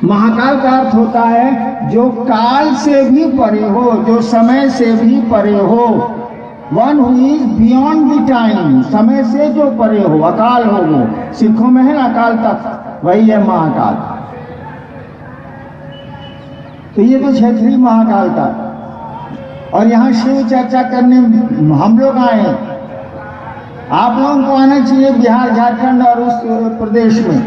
महाकाल का अर्थ होता है जो काल से भी परे हो, जो समय से भी परे हो। One who is beyond the time, समय से जो परे हो, अकाल हो। वो सिखों में है ना अकाल तख्त, वही है महाकाल। तो ये तो क्षेत्रीय महाकाल का। और यहाँ शिव चर्चा करने हम लोग आए। आप लोगों को आना चाहिए बिहार, झारखंड और उस प्रदेश में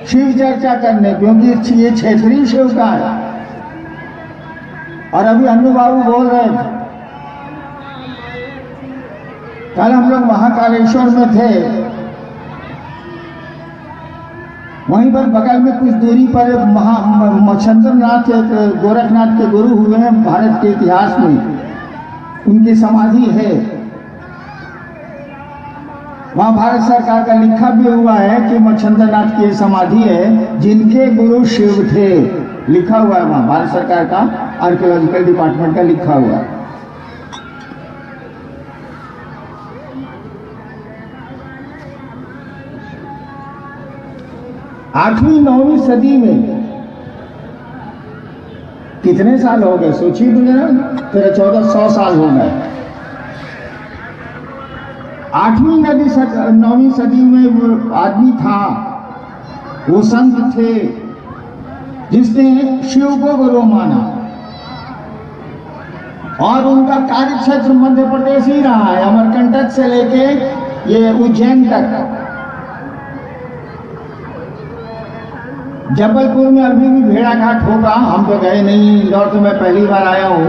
शिव चर्चा करने, क्योंकि ये क्षेत्रीय शिव का है। और अभी अन्नू बाबू बोल रहे थे, कल हम लोग महाकालेश्वर में थे, वहीं पर बगल में कुछ दूरी पर मच्छिंद्रनाथ गोरखनाथ के गुरु हुए हैं भारत के इतिहास में, उनकी समाधि है। वहाँ भारत सरकार का लिखा भी हुआ है कि मच्छिंद्रनाथ की समाधि है जिनके गुरु शिव थे, लिखा हुआ है वहाँ भारत सरकार का आर्कियोलॉजिकल डिपार्टमेंट का लिखा हुआ है। आठवीं 9वीं सदी में कितने साल हो गए सोचिए तो जरा, 1300-1400 साल हो गए। 8वीं 9वीं सदी में वो आदमी था, वो संत थे जिसने शिव को गुरु माना, और उनका कार्य क्षेत्र मध्य प्रदेश ही रहा है, अमरकंटक से लेके ये उज्जैन तक। जबलपुर में अभी भी भेड़ा घाट होगा, हम तो गए नहीं, इंदौर तो मैं पहली बार आया हूँ।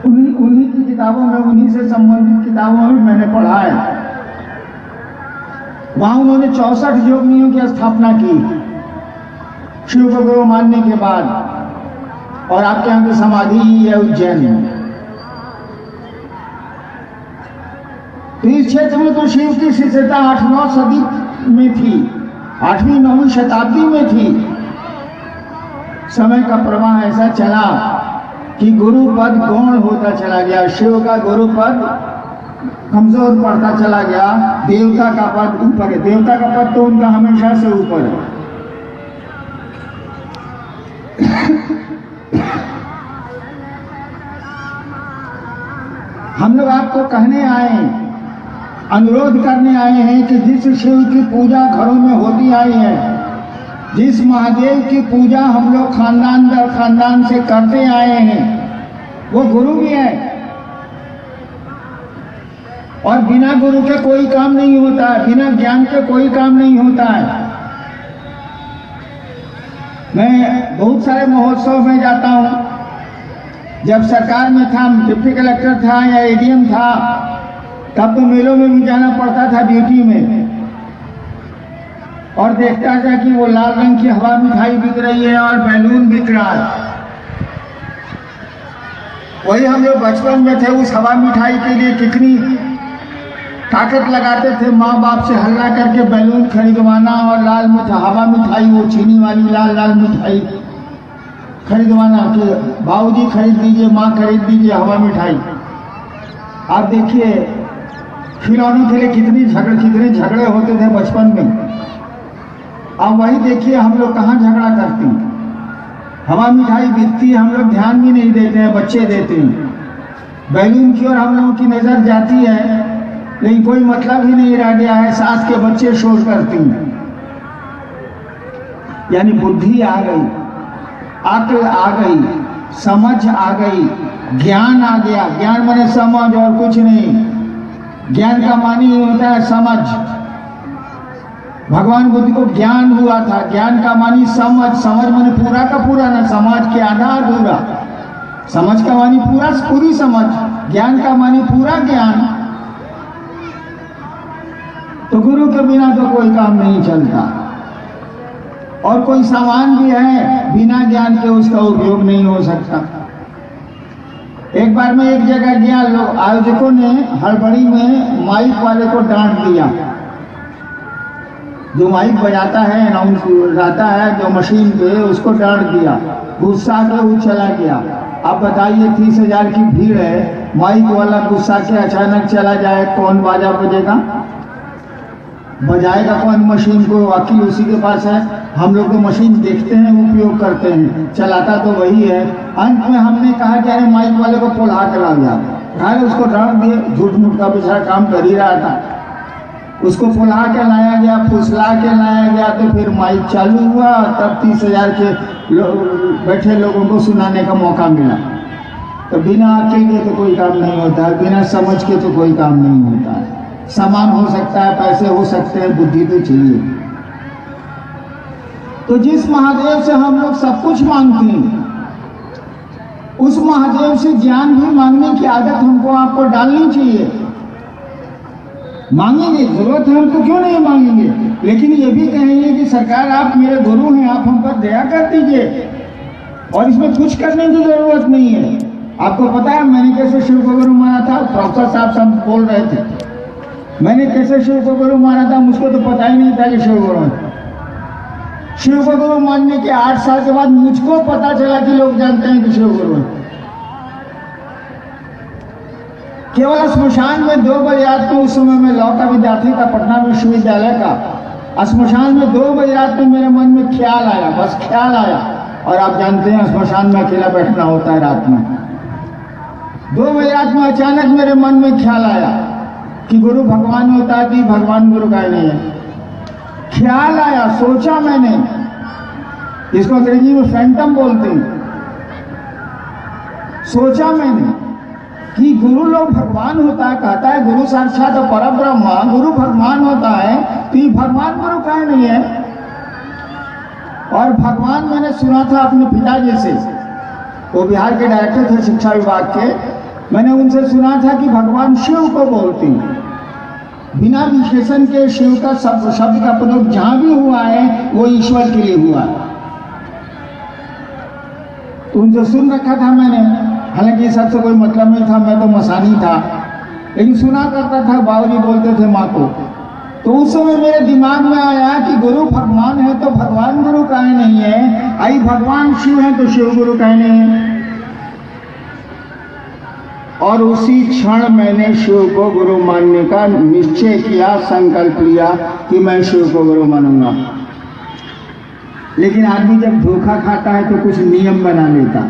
उन्हीं की किताबों में, उन्हीं से संबंधित किताबों में मैंने पढ़ा है। वहां उन्होंने 64 योगिनियों की स्थापना की शिव को गुरु मानने के बाद, और आपके यहाँ की समाधि है उज्जैन में। तो इस क्षेत्र में तो शिव की शिष्यता 8-9 सदी में थी, 8वीं-9वीं शताब्दी में थी। समय का प्रवाह ऐसा चला कि गुरु पद गौण होता चला गया, शिव का गुरु पद कमजोर पड़ता चला गया, देवता का पद ऊपर है। देवता का पद तो उनका हमेशा से ऊपर है। हम लोग आपको कहने आए, अनुरोध करने आए हैं कि जिस शिव की पूजा घरों में होती आई है, जिस महादेव की पूजा हम लोग खानदान दर खानदान से करते आए हैं, वो गुरु भी है। और बिना गुरु के कोई काम नहीं होता है, बिना ज्ञान के कोई काम नहीं होता है। मैं बहुत सारे महोत्सव में जाता हूँ। जब सरकार में था, डिप्टी कलेक्टर था या एडीएम था, तब तो मेलों में भी जाना पड़ता था ड्यूटी में, और देखता था कि वो लाल रंग की हवा मिठाई बिक रही है और बैलून बिक रहा है। वही हम लोग बचपन में थे, उस हवा मिठाई के लिए कितनी ताकत लगाते थे, माँ बाप से हल्ला करके बैलून खरीदवाना और लाल हवा मिठाई, वो चीनी वाली लाल लाल मिठाई खरीदवाना कि बाबूजी खरीद दीजिए, माँ खरीद दीजिए हवा मिठाई। आप देखिए खिलौनों के लिए कितने झगड़े होते थे बचपन में। अब वही देखिए हम लोग कहाँ झगड़ा करते हैं। हवा मिठाई बिकती है, हम लोग ध्यान भी नहीं देते हैं, बच्चे देते हैं। बैलून की ओर हम लोगों की नज़र जाती है, लेकिन कोई मतलब ही नहीं रह गया है। सास के बच्चे शोर करती हैं। यानी बुद्धि आ गई, अक्ल आ गई, समझ आ गई, ज्ञान आ गया। ज्ञान माने समझ और कुछ नहीं। ज्ञान का मानी होता है समझ। भगवान बुद्ध को ज्ञान हुआ था, ज्ञान का मानी समझ। समझ माने पूरा का पूरा, ना समाज के आधा अधूरा। समझ का मानी पूरा पूरी समझ, ज्ञान का मानी पूरा ज्ञान। तो गुरु के बिना तो कोई काम नहीं चलता। और कोई सामान भी है बिना ज्ञान के उसका उपयोग नहीं हो सकता। एक बार मैं एक जगह गया, लोग आयोजकों ने हड़बड़ी में माइक वाले को डांट दिया। जो माइक बजाता है, अनाउंस जाता है जो मशीन पे, उसको डांट दिया। गुस्सा के वो चला गया। अब बताइए 30,000 की भीड़ है, माइक वाला गुस्सा के अचानक चला जाए, कौन बाजा बजेगा? बजाएगा कौन मशीन को? वकील उसी के पास है। हम लोग तो मशीन देखते हैं, उपयोग करते हैं, चलाता तो वही है। अंत में हमने कहा कि अरे माइक वाले को पुल्हा के ला गया, अरे उसको डांट दिए, झूठ मूठ का बेचारा काम कर ही रहा था। उसको पुल्हा के लाया गया, फुसला के लाया गया, तो फिर माइक चालू हुआ, तब 30,000 के बैठे लोगों को सुनाने का मौका मिला। तो बिना अक्ल के तो कोई काम नहीं होता है, बिना समझ के तो कोई काम नहीं होता है। सामान हो सकता है, पैसे हो सकते हैं, बुद्धि तो चाहिए। तो जिस महादेव से हम लोग सब कुछ मांगते हैं, उस महादेव से ज्ञान भी मांगने की आदत हमको आपको डालनी चाहिए। मांगेंगे, जरूरत है हम तो क्यों नहीं मांगेंगे, लेकिन ये भी कहेंगे कि सरकार आप मेरे गुरु हैं, आप हम पर दया कर दीजिए, और इसमें कुछ करने की जरूरत नहीं है। आपको पता है मैंने कैसे शिव को गुरु माना था? प्रोफेसर साहब सब बोल रहे थे, मैंने कैसे शिव को गुरु माना था, मुझको तो पता ही नहीं था कि शिव गुरु है। शिव को गुरु मानने के 8 साल के बाद मुझको पता चला कि लोग जानते हैं कि शिव गुरु है। केवल स्मशान में 2 बजे रात में, उस समय में लॉ का विद्यार्थी था पटना विश्वविद्यालय का, स्मशान में 2 बजे रात में मेरे मन में ख्याल आया, बस ख्याल आया। और आप जानते हैं स्मशान में अकेला बैठना होता है रात में। 2 बजे रात में अचानक मेरे मन में ख्याल आया कि गुरु भगवान होता है कि भगवान गुरु का नहीं है। ख्याल आया, सोचा मैंने, इसको अंग्रेजी में फैंटम बोलते हैं। सोचा मैंने कि गुरु लोग भगवान होता है, कहता है गुरु साक्षात परब्रह्म, गुरु भगवान होता है, तो ये भगवान गुरु का नहीं है। और भगवान मैंने सुना था अपने पिताजी से, वो बिहार के डायरेक्टर थे शिक्षा विभाग के, मैंने उनसे सुना था कि भगवान शिव को बोलते हैं। बिना विशेषण के शिव का शब्द का प्रयोग जहां भी हुआ है वो ईश्वर के लिए हुआ है। तो उनसे सुन रखा था मैंने, हालांकि इस सबसे कोई मतलब नहीं था, मैं तो मसानी था, लेकिन सुना करता था, बाबूजी बोलते थे माँ को। तो उस समय मेरे दिमाग में आया कि गुरु भगवान है तो भगवान गुरु काहे नहीं है, आई भगवान शिव है तो शिव गुरु काहे नहीं है। और उसी क्षण मैंने शिव को गुरु मानने का निश्चय किया, संकल्प लिया कि मैं शिव को गुरु मानूंगा। लेकिन आदमी जब धोखा खाता है तो कुछ नियम बना लेता।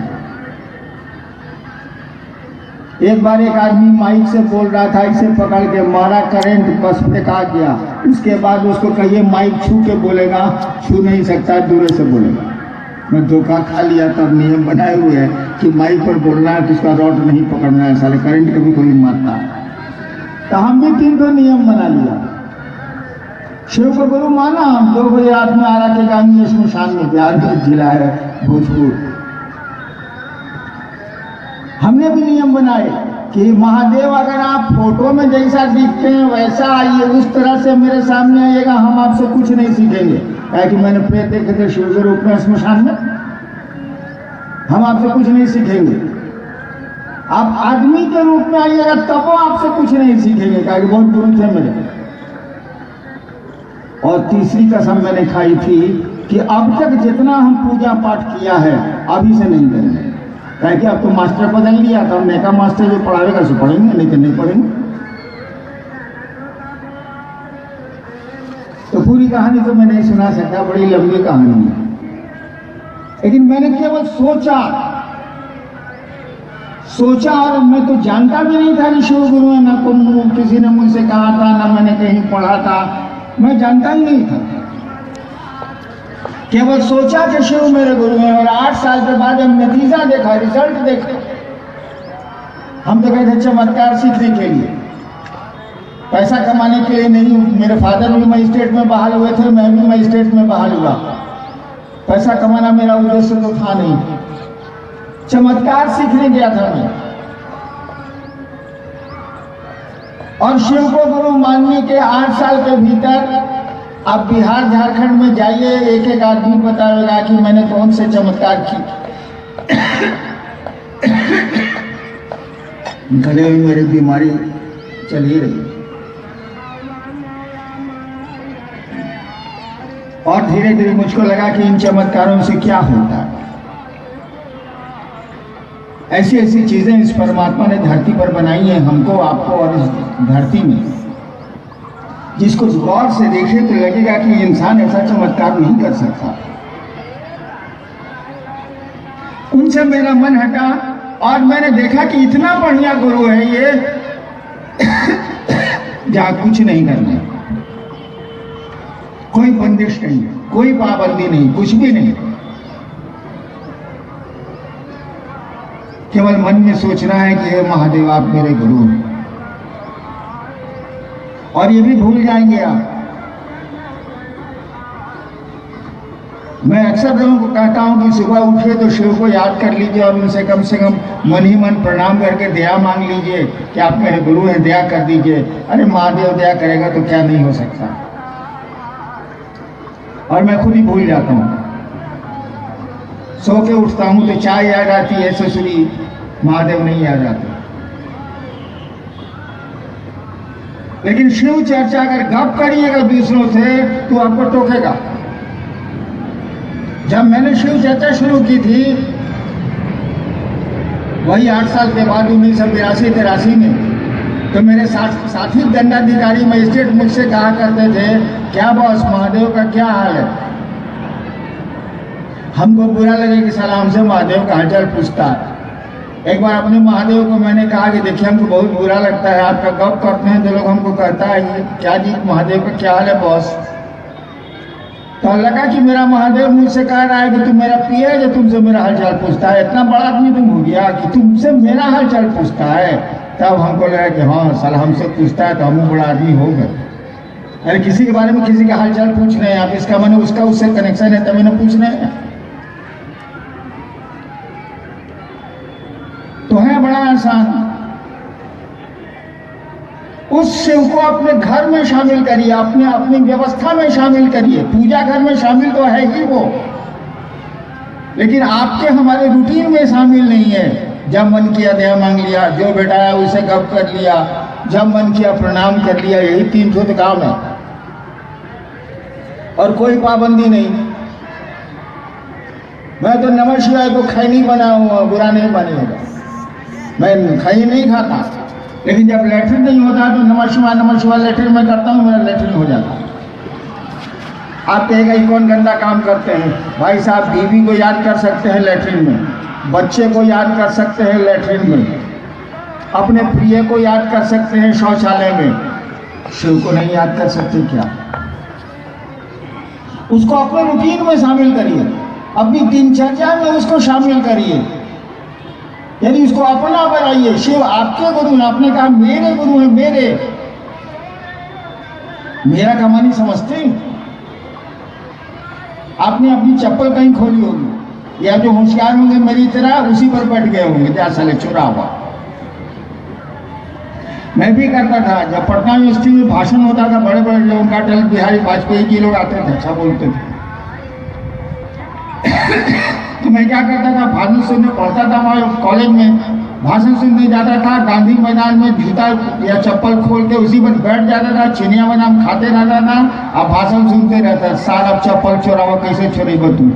एक बार एक आदमी माइक से बोल रहा था, इसे पकड़ के मारा, करंट बस फेंका गया। उसके बाद उसको कहिए माइक छू के बोलेगा, छू नहीं सकता, दूर से बोलेगा। मैं धोखा खा लिया, तब नियम बनाए हुए है कि माइक पर बोलना है तो उसका रॉड नहीं पकड़ना है, साले करंट कभी कोई मारता है। तो हम भी 3 नियम बना लिया। शिव को गुरु माना, हम 2 बजे रात में आरा के गांधी स्मशान में, बिहार में जिला है भोजपुर। हमने भी नियम बनाए कि महादेव अगर आप फोटो में जैसा दिखते हैं वैसा आइए, उस तरह से मेरे सामने आइएगा, हम आपसे कुछ नहीं सीखेंगे। कि मैंने प्रेत देखे थे शिव के रूप में स्मशान में, हम आपसे कुछ नहीं सीखेंगे। आप आदमी के रूप में आइएगा तब वो आपसे कुछ नहीं सीखेंगे, क्योंकि बहुत गुरु थे मेरे। और तीसरी कसम मैंने खाई थी कि अब तक जितना हम पूजा पाठ किया है अभी से नहीं करेंगे, क्योंकि अब तो मास्टर बदल लिया था। हमने कहा मास्टर जो पढ़ाएगा सो पढ़ेंगे, नहीं तो नहीं पढ़ेंगे। तो पूरी कहानी तो मैं नहीं सुना सकता, बड़ी लंबी कहानी है, लेकिन मैंने केवल सोचा और मैं तो जानता भी नहीं था कि शिव गुरु है, ना किसी ने मुझसे कहा था, ना मैंने कहीं पढ़ा था, मैं जानता ही नहीं था। केवल सोचा कि शिव मेरे गुरु हैं। और 8 साल के बाद जब नतीजा देखा, रिजल्ट देखा, हम तो कहते चमत्कार सीखने के लिए, पैसा कमाने के लिए नहीं। मेरे फादर भी मजिस्ट्रेट में बहाल हुए थे, मैं भी मजिस्ट्रेट में बहाल हुआ। पैसा कमाना मेरा उद्देश्य तो था नहीं, चमत्कार सीखने गया था मैं। और शिव को गुरु मानने के 8 साल के भीतर आप बिहार झारखंड में जाइए, एक एक आदमी बताएगा कि मैंने कौन से चमत्कार की। गले में मेरी बीमारी चल ही रही, और धीरे धीरे मुझको लगा कि इन चमत्कारों से क्या होता है। ऐसी ऐसी चीजें इस परमात्मा ने धरती पर बनाई हैं, हमको, आपको और इस धरती में, जिसको गौर से देखे तो लगेगा कि इंसान ऐसा चमत्कार नहीं कर सकता। उनसे मेरा मन हटा और मैंने देखा कि इतना बढ़िया गुरु है ये जहां कुछ नहीं करना, कोई बंदिश नहीं, कोई पाबंदी नहीं, कुछ भी नहीं, केवल मन में सोचना है कि हे महादेव आप मेरे गुरु हैं, और ये भी भूल जाएंगे आप। मैं अक्सर लोगों को कहता हूं कि सुबह उठिए तो शिव को याद कर लीजिए और उनसे कम से कम मन ही मन प्रणाम करके दया मांग लीजिए कि आप मेरे गुरु हैं, दया कर दीजिए। अरे महादेव दया करेगा तो क्या नहीं हो सकता। और मैं खुद ही भूल जाता हूं, सो के उठता हूं तो चाय याद आती है, ससुरी, महादेव नहीं याद आते। लेकिन शिव चर्चा अगर गप करिएगा दूसरों से तो आपको टोकेगा। जब मैंने शिव चर्चा शुरू की थी वही 8 साल के बाद 1982-83 में, तो मेरे साथी दंडाधिकारी मजिस्ट्रेट मुझसे कहा करते थे, क्या बॉस महादेव का क्या हाल है। हमको बुरा लगे कि सलाम से महादेव का हालचाल पूछता है। एक बार अपने महादेव को मैंने कहा कि देखिए हमको बहुत बुरा लगता है, आपका गप करते हैं तो लोग हमको कहता है क्या जी महादेव का क्या हाल है बॉस। तो लगा कि मेरा महादेव मुझसे कह रहा है कि तुम मेरा पिया है जो तुमसे मेरा हालचाल पूछता है, इतना बड़ा आदमी तुम हो गया कि तुमसे मेरा हालचाल पूछता है। तब हमको लगा कि हाँ साला हमसे पूछता है तो हम बड़ा आदमी हो गए। अरे किसी के बारे में किसी का हालचाल पूछ रहे हैं आप, इसका मैंने उसका उससे कनेक्शन है तभी ना पूछ रहे हैं। तो है बड़ा आसान। उस शिव को अपने घर में शामिल करिए, अपनी व्यवस्था में शामिल करिए। पूजा घर में शामिल तो है ही वो, लेकिन आपके हमारे रूटीन में शामिल नहीं है। जब मन किया दया मांग लिया, जो बैठाया उसे गप कर लिया, जब मन किया प्रणाम कर लिया, यही 3 काम है और कोई पाबंदी नहीं। मैं तो नमः शिवाय को खैनी बना हुआ, बुरा नहीं बनेगा, मैं खैनी नहीं खाता, लेकिन जब लेटरिन नहीं होता तो नमः शिवाय लेटरिन में करता हूँ, मेरा लेटरिन हो जाता। आप कहेगा ये कौन गंदा काम करते हैं। भाई साहब, बीवी को याद कर सकते हैं लेटरिन में, बच्चे को याद कर सकते हैं लेटरिन में, अपने प्रिय को याद कर सकते हैं शौचालय में, शिव को नहीं याद कर सकते क्या। उसको अपने रूटीन में शामिल करिए, अपनी दिनचर्या में उसको शामिल करिए, यदि उसको अपना बनाइए। शिव आपके गुरु हैं, आपने कहा मेरे गुरु हैं, मेरा का मानी समझते हैं। आपने अपनी चप्पल कहीं खोली होगी, या जो होशियार होंगे मेरी तरह उसी पर बैठ गए होंगे, जा साले चुरा हुआ। मैं भी करता था, जब पटना यूनिवर्सिटी में भाषण होता था, बड़े बड़े लोगों का, अटल बिहारी वाजपेयी जी लोग आते थे, अच्छा बोलते थे तो मैं क्या करता था, भाषण सुनने पढ़ता था। हमारे कॉलेज में भाषण सुनने जाता था, गांधी मैदान में जूता या चप्पल खोल के उसी पर बैठ जाता था, चिनिया बादाम खाते रहता था और भाषण सुनते रहता। सारा चप्पल चोरावा कैसे चोरेगा तू।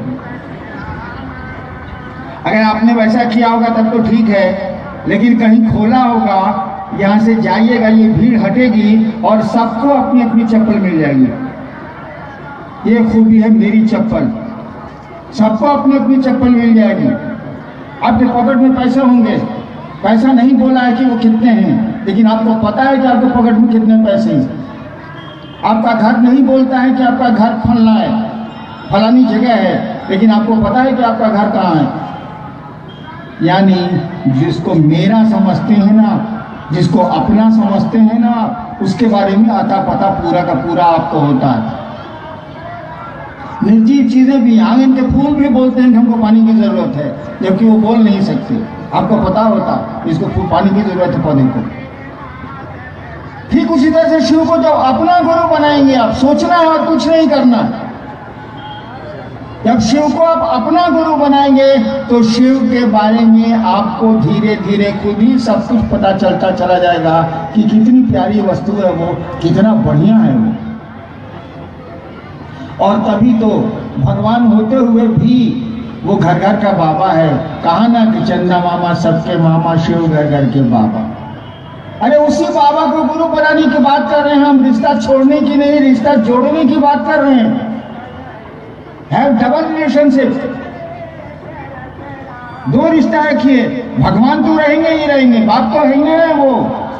अगर आपने वैसा किया होगा तब तो ठीक है, लेकिन कहीं खोला होगा, यहाँ से जाइएगा, ये भीड़ हटेगी और सबको अपनी अपनी चप्पल मिल जाएगी। ये खूबी है मेरी चप्पल, सबको अपनी अपनी चप्पल मिल जाएगी। आपके पॉकेट में पैसे होंगे, पैसा नहीं बोला है कि वो कितने हैं, लेकिन आपको पता है कि आपके पॉकेट में कितने पैसे हैं। आपका घर नहीं बोलता है कि आपका घर फलना है, फलानी जगह है, लेकिन आपको पता है कि आपका घर कहाँ है। यानी जिसको मेरा समझते हैं ना, जिसको अपना समझते हैं ना, उसके बारे में आता पता पूरा का पूरा आपको होता है। निर्जीव चीजें भी, आंगन के फूल भी बोलते हैं कि हमको पानी की जरूरत है, जबकि वो बोल नहीं सकते। आपको पता होता इसको पानी की जरूरत है पौधे को। ठीक उसी तरह से शिव को जब अपना गुरु बनाएंगे, आप सोचना है और कुछ नहीं करना। जब शिव को आप अपना गुरु बनाएंगे तो शिव के बारे में आपको धीरे धीरे खुद ही सब कुछ पता चलता चला जाएगा कि कितनी प्यारी वस्तु है वो, कितना बढ़िया है वो। और तभी तो भगवान होते हुए भी वो घर घर का बाबा है। कहा ना कि चंदा मामा सबके मामा, शिव घर घर के बाबा। अरे उसी बाबा को गुरु बनाने की बात कर रहे हैं हम, रिश्ता छोड़ने की नहीं, रिश्ता जोड़ने की बात कर रहे हैं। है डबल रिलेशनशिप, दो रिश्ता रखिए। भगवान तो रहेंगे ही रहेंगे, बाप तो रहेंगे वो,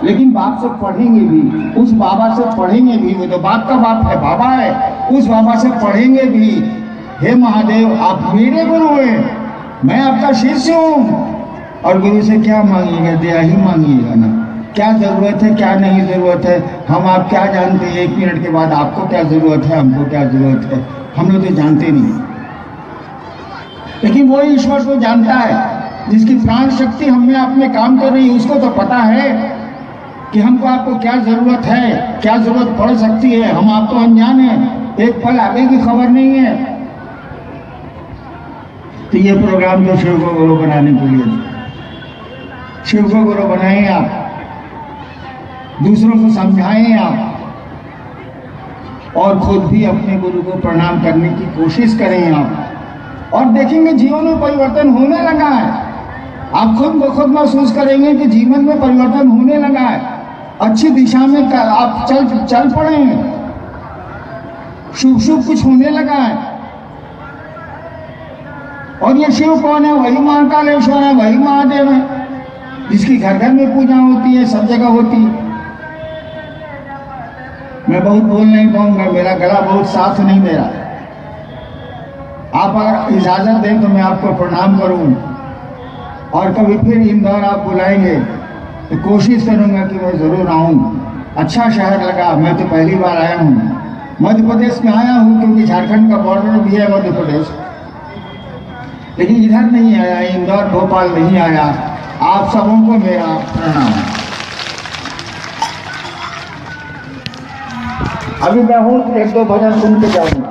लेकिन बाप से पढ़ेंगे भी, उस बाबा से पढ़ेंगे भी। वो तो बाप का बाप है, बाबा है, उस बाबा से पढ़ेंगे भी। हे महादेव, आप मेरे गुरु हैं, मैं आपका शिष्य हूं। और गुरु से क्या मांगिएगा? दया ही मांगिएगा ना। क्या जरूरत है, क्या नहीं जरूरत है, हम आप क्या जानते हैं? 1 मिनट के बाद आपको क्या जरूरत है, हमको क्या जरूरत है, हम लोग तो जानते नहीं। लेकिन वो ईश्वर को जानता है, जिसकी प्राण शक्ति हमें अपने काम कर रही है, उसको तो पता है कि हमको आपको क्या जरूरत है, क्या जरूरत पड़ सकती है। हम आप तो अनजान हैं, एक पल आगे की खबर नहीं है। तो ये प्रोग्राम तो शिव को गुरु बनाने के लिए, शिव को गुरु बनाएं आप, दूसरों को समझाएं आप, और खुद भी अपने गुरु को प्रणाम करने की कोशिश करें आप, और देखेंगे जीवन में परिवर्तन होने लगा है। आप खुद ब खुद महसूस करेंगे कि जीवन में परिवर्तन होने लगा है, अच्छी दिशा में आप चल पड़े हैं, शुभ शुभ कुछ होने लगा है। और ये शिव कौन है? वही महाकालेश्वर है, वही महादेव है, जिसकी घर घर में पूजा होती है, सब जगह होती है। मैं बहुत बोल नहीं पाऊंगा, मेरा गला बहुत साथ नहीं दे रहा। आप अगर इजाजत दें तो मैं आपको प्रणाम करूं, और कभी फिर इंदौर आप बुलाएंगे तो कोशिश करूंगा कि मैं जरूर आऊं। अच्छा शहर लगा, मैं तो पहली बार आया हूं। मध्य प्रदेश में आया हूं क्योंकि झारखंड का बॉर्डर भी है मध्य प्रदेश, लेकिन इधर नहीं आया, इंदौर भोपाल नहीं आया। आप सबों को मेरा प्रणाम। अभी मैं हूँ, 1-2 भजन सुन के जाऊंगा।